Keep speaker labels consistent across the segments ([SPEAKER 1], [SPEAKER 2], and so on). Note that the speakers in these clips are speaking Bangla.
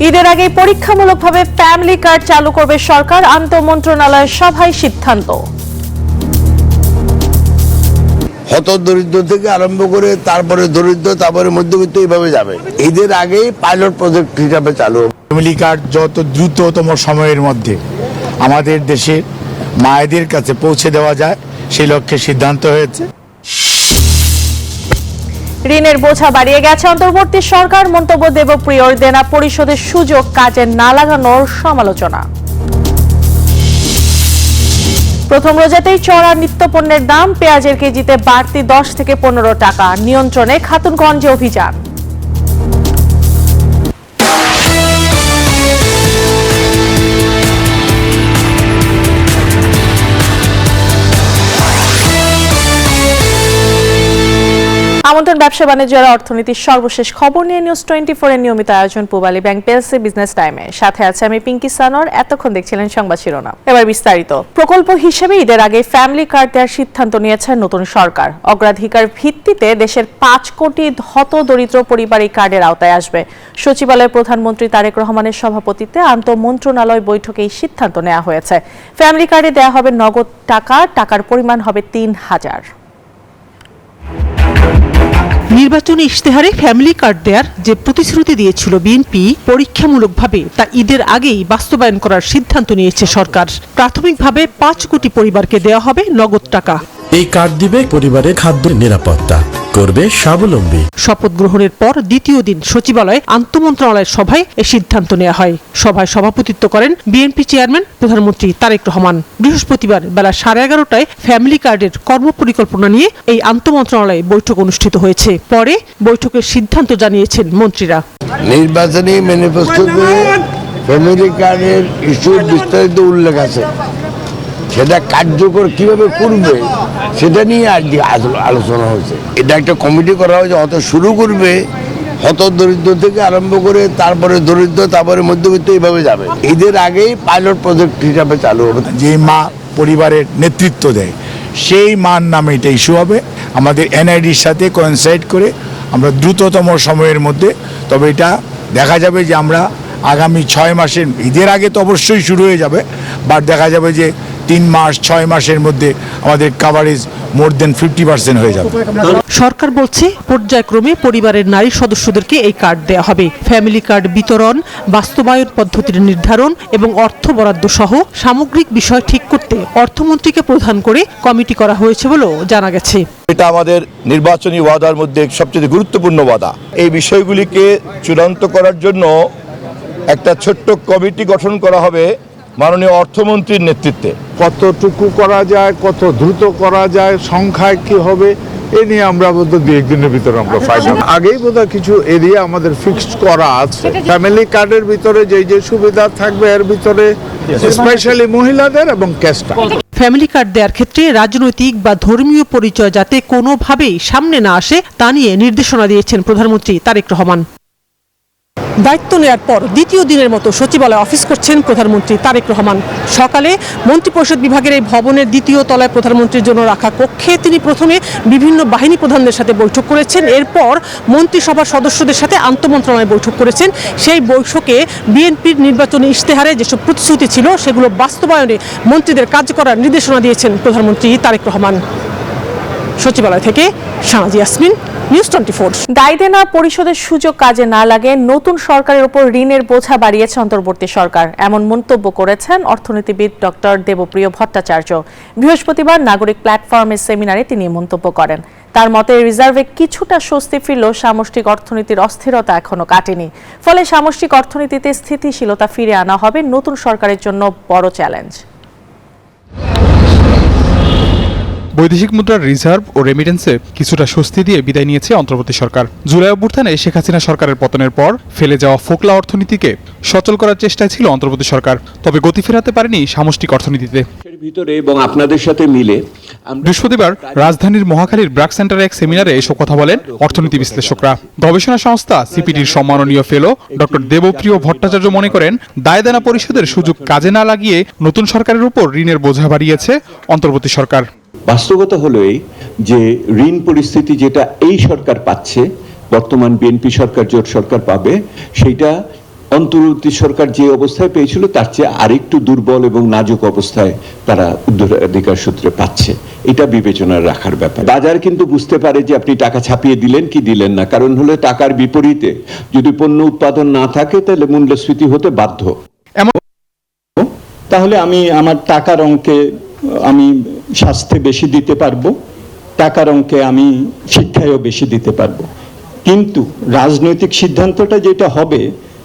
[SPEAKER 1] ঈদের আগে পরীক্ষামূলকভাবে ফ্যামিলি কার্ড চালু করবে সরকার, আন্তঃমন্ত্রণালয়ের সভায় সিদ্ধান্ত।
[SPEAKER 2] হতদরিদ্র থেকে আরম্ভ করে তারপরে দরিদ্র, তারপরে মধ্যবিত্ত, এইভাবে যাবে। ঈদের আগেই পাইলট প্রজেক্ট হিসাবে চালু।
[SPEAKER 3] ফ্যামিলি কার্ড যত দ্রুততম সময়ের মধ্যে আমাদের দেশের মায়েদের কাছে পৌঁছে দেওয়া যায় সেই লক্ষ্যে সিদ্ধান্ত হয়েছে।
[SPEAKER 1] ঋণের বোঝা বাড়িয়ে গেছে অন্তর্বর্তী সরকার, মন্তব্য দেবপ্রিয়র। দেনা পরিশোধের সুযোগ কাজে না লাগানোর সমালোচনা। প্রথম রোজাতেই চড়া নিত্যপণ্যের দাম, পেঁয়াজের কেজিতে বাড়তি 10 থেকে 15 টাকা, নিয়ন্ত্রণে খাতুনগঞ্জে অভিযান। আমন্ত্রণ ব্যবসা বাণিজ্যের অর্থনীতির সর্বশেষ খবর নিয়ে নিউজ 24 এর নিয়মিত আয়োজন পূবালী ব্যাংক পেলসি বিজনেস টাইমে। সাথে আছে আমি পিঙ্কি সানোয়ার। এতক্ষণ দেখছিলেন সংবাদ শিরোনাম, এবার বিস্তারিত। প্রকল্প হিসেবে ঈদের আগে ফ্যামিলি কার্ড দেওয়ার সিদ্ধান্ত নিয়েছে নতুন সরকার। অগ্রাধিকার ভিত্তিতে দেশের 5 কোটি হতদরিদ্র পরিবার এই কার্ডের আওতায় আসবে। সচিবালয়ের প্রধানমন্ত্রী তারেক রহমানের সভাপতিত্বে আন্তঃমন্ত্রণালয় বৈঠকে এই সিদ্ধান্ত নেওয়া হয়েছে। ফ্যামিলি কার্ডে দেওয়া হবে নগদ টাকা, টাকার পরিমাণ হবে 3000।
[SPEAKER 4] নির্বাচনী ইশতেহারে ফ্যামিলি কার্ড দেওয়ার যে প্রতিশ্রুতি দিয়েছিল বিএনপি, পরীক্ষামূলকভাবে তা ঈদের আগেই বাস্তবায়ন করার সিদ্ধান্ত নিয়েছে সরকার। প্রাথমিকভাবে 5 কোটি পরিবারকে দেওয়া হবে নগদ টাকা।
[SPEAKER 5] এই কার্ড দিবে পরিবারের খাদ্য নিরাপত্তা, করবে স্বাবলম্বী।
[SPEAKER 4] শপথ গ্রহণের পর দ্বিতীয় দিন সচিবালয়ে আন্তঃমন্ত্রণালয়ের সভায় এ সিদ্ধান্ত নেওয়া হয়। সভায় সভাপতিত্ব করেন বিএনপি চেয়ারম্যান প্রধানমন্ত্রী তারেক রহমান। বৃহস্পতিবার বেলা 11:30টায় ফ্যামিলি কার্ডের কর্মপরিকল্পনা নিয়ে এই আন্তঃমন্ত্রণালয়ে বৈঠক অনুষ্ঠিত হয়েছে। পরে বৈঠকের সিদ্ধান্ত জানিয়েছেন মন্ত্রীরা।
[SPEAKER 2] নির্বাচনী ম্যানিফেস্টোতে ফ্যামিলি কার্ডের ইস্যুর বিস্তারিত উল্লেখ আছে, সেটা কার্যকর কিভাবে করবে সেটা নিয়ে আজকে আলোচনা হয়েছে। এটা একটা কমিটি করা হয়েছে, অত শুরু করবে হতদরিদ্র থেকে আরম্ভ করে তারপরে দরিদ্র, তারপরে মধ্যবিত্ত, এইভাবে যাবে। ঈদের আগেই পাইলট প্রজেক্ট হিসাবে চালু হবে।
[SPEAKER 3] যে মা পরিবারের নেতৃত্ব দেয় সেই মার নামে এটা ইস্যু হবে। আমাদের এনআইডির সাথে কোয়েনসাইড করে আমরা দ্রুততম সময়ের মধ্যে, তবে এটা দেখা যাবে যে আমরা আগামী 6 মাসের, ঈদের আগে তো অবশ্যই শুরু হয়ে যাবে, বাট দেখা যাবে যে 3 মাস 6 মাসের মধ্যে আমাদের কাভারেজ মোর দেন 50% হয়ে যাবে।
[SPEAKER 4] সরকার বলছে পর্যায়ক্রমে পরিবারের নারী সদস্যদেরকে এই কার্ড দেওয়া হবে। ফ্যামিলি কার্ড বিতরণ, বাস্তবায়ন পদ্ধতির নির্ধারণ এবং অর্থ বরাদ্দ সহ সামগ্রিক বিষয় ঠিক করতে অর্থমন্ত্রীকে প্রধান করে কমিটি করা হয়েছে বলেও জানা গেছে।
[SPEAKER 6] এটা আমাদের নির্বাচনী ওয়াদার মধ্যে সবচেয়ে গুরুত্বপূর্ণ ওয়াদা। এই বিষয়গুলিকে চূড়ান্ত করার জন্য একটা ছোট্ট কমিটি গঠন করা হবে মাননীয় অর্থমন্ত্রীর নেতৃত্বে।
[SPEAKER 7] কতটুকু করা যায়, কত দ্রুত করা যায়, সংখ্যায় কি হবে, এ নিয়ে আমরা বোধহয় 2-1 দিনের ভিতরে আমরা ফাইনাল। আগেই বোধহয় কিছু এরিয়া আমাদের ফিক্সড করা আছে। ফ্যামিলি কার্ডের ভিতরে যে সুবিধা থাকবে এর ভিতরে স্পেশালি মহিলাদের এবং ক্যাস্টটা।
[SPEAKER 4] ফ্যামিলি কার্ড দেওয়ার ক্ষেত্রে রাজনৈতিক বা ধর্মীয় পরিচয় যাতে কোনোভাবেই সামনে না আসে তা নিয়ে নির্দেশনা দিয়েছেন প্রধানমন্ত্রী তারেক রহমান। দায়িত্ব নেওয়ার পর দ্বিতীয় দিনের মতো সচিবালয়ে অফিস করছেন প্রধানমন্ত্রী তারেক রহমান। সকালে মন্ত্রিপরিষদ বিভাগের এই ভবনের দ্বিতীয় তলায় প্রধানমন্ত্রীর জন্য রাখা কক্ষে তিনি প্রথমে বিভিন্ন বাহিনী প্রধানদের সাথে বৈঠক করেছেন। এরপর মন্ত্রিসভার সদস্যদের সাথে আন্তঃমন্ত্রণালয়ে বৈঠক করেছেন। সেই বৈঠকে বিএনপির নির্বাচনী ইশতেহারে যেসব প্রতিশ্রুতি ছিল সেগুলো বাস্তবায়নে মন্ত্রীদের কাজ করার নির্দেশনা দিয়েছেন প্রধানমন্ত্রী তারেক রহমান। সচিবালয় থেকে শাহনাজ ইয়াসমিন, নিউজ 24।
[SPEAKER 1] দায় দেনা পরিশোধের সুযোগ কাজে না লাগে নতুন সরকারের উপর ঋণের বোঝা বাড়িয়েছে অন্তর্বর্তী সরকার, এমন মন্তব্য করেছেন অর্থনীতিবিদ ডক্টর দেবপ্রিয় ভট্টাচার্য। বৃহস্পতিবার নাগরিক প্ল্যাটফর্মের সেমিনারে তিনি মন্তব্য করেন। তার মতে রিজার্ভে কিছুটা স্বস্তি ফিরলেও সামষ্টিক অর্থনীতির অস্থিরতা এখনো কাটেনি। ফলে সামষ্টিক অর্থনীতিতে স্থিতিশীলতা ফিরে আনা হবে নতুন সরকারের জন্য বড় চ্যালেঞ্জ।
[SPEAKER 8] বৈদেশিক মুদ্রার রিজার্ভ ও রেমিটেন্সে কিছুটা স্বস্তি দিয়ে বিদায় নিয়েছে অন্তর্বর্তী সরকার। জুলাই অভ্যুত্থানে শেখ হাসিনা সরকারের পতনের পর ফেলে যাওয়া ফোকলা অর্থনীতিকে সচল করার চেষ্টায় ছিল অন্তর্বর্তী সরকার, তবে গতি ফেরাতে পারেনি সামষ্টিক অর্থনীতিতে।
[SPEAKER 9] ভিতরে এবং আপনাদের সাথে মিলে
[SPEAKER 8] বৃহস্পতিবার রাজধানীর মহাখালীর ব্র্যাক সেন্টারে এক সেমিনারে এসব কথা বলেন অর্থনীতি বিশ্লেষকরা। গবেষণা সংস্থা সিপিডির সম্মাননীয় ফেলো ডক্টর দেবপ্রিয় ভট্টাচার্য মনে করেন, দায় দেনা পরিশোধের সুযোগ কাজে না লাগিয়ে নতুন সরকারের উপর ঋণের বোঝা বাড়িয়েছে অন্তর্বর্তী সরকার।
[SPEAKER 9] বাস্তবতা হলো এই যে ঋণ পরিস্থিতি যেটা এই সরকার পাচ্ছে, বর্তমান বিএনপি সরকার জোট সরকার পাবে, সেটা অন্তর্বর্তী সরকার যে অবস্থায় পেয়েছিল তার চেয়ে আরেকটু দুর্বল এবং নাজুক অবস্থায় তারা উত্তরাধিকার সূত্রে পাচ্ছে। এটা বিবেচনায় রাখার ব্যাপার। বাজার কিন্তু বুঝতে পারে যে আপনি টাকা ছাপিয়ে দিলেন কি দিলেন না, কারণ হলো টাকার বিপরীতে যদি পণ্য উৎপাদন না থাকে তাহলে মূল্যস্ফীতি হতে বাধ্য।
[SPEAKER 10] তাহলে আমি আমার টাকার অঙ্কে আমি স্বাস্থ্যে বেশি দিতে পারবো, টাকার অঙ্কে আমি শিক্ষায়ও বেশি দিতে পারবো। কিন্তু রাজনৈতিক সিদ্ধান্তটা যেটা হবে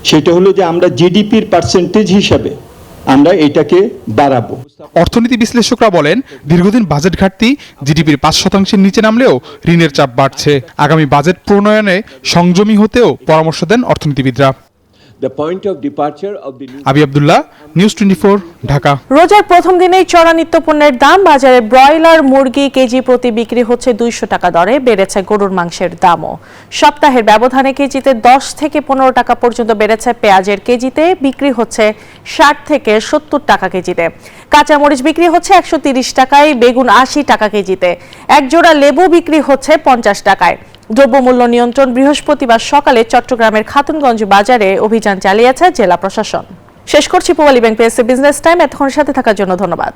[SPEAKER 10] সেটা হলো যে আমরা জিডিপির পার্সেন্টেজ হিসাবে আমরা এটাকে বাড়াবো।
[SPEAKER 8] অর্থনীতি বিশ্লেষকরা বলেন, দীর্ঘদিন বাজেট ঘাটতি জিডিপির 5%-এর নিচে নামলেও ঋণের চাপ বাড়ছে। আগামী বাজেট প্রণয়নে সংযমী হতেও পরামর্শ দেন অর্থনীতিবিদরা। আবি আব্দুল্লাহ, নিউজ 24, ঢাকা।
[SPEAKER 1] রোজার প্রথম দিনেই চড়া নিত্য পণ্যের দাম। বাজারে ব্রয়লার মুরগি কেজি প্রতি বিক্রি হচ্ছে 200 টাকা দরে, বেড়েছে গরুর মাংসের দামও। সপ্তাহের ব্যবধানে কেজিতে 10 থেকে 15 টাকা পর্যন্ত বেড়েছে পেঁয়াজের কেজিতে, বিক্রি হচ্ছে 60 থেকে 70 টাকা কেজিতে। কাঁচামরিচ বিক্রি হচ্ছে 130 টাকায়, বেগুন 80 টাকা কেজিতে। এক জোড়া লেবু বিক্রি হচ্ছে 50 টাকায়। দ্রব্যমূল্য নিয়ন্ত্রণ বৃহস্পতিবার সকালে চট্টগ্রামের খাতুনগঞ্জ বাজারে অভিযান চালিয়েছে জেলা প্রশাসন। শেষ করছি Pubali bank PSC business time. এতক্ষণ সাথে থাকার জন্য ধন্যবাদ।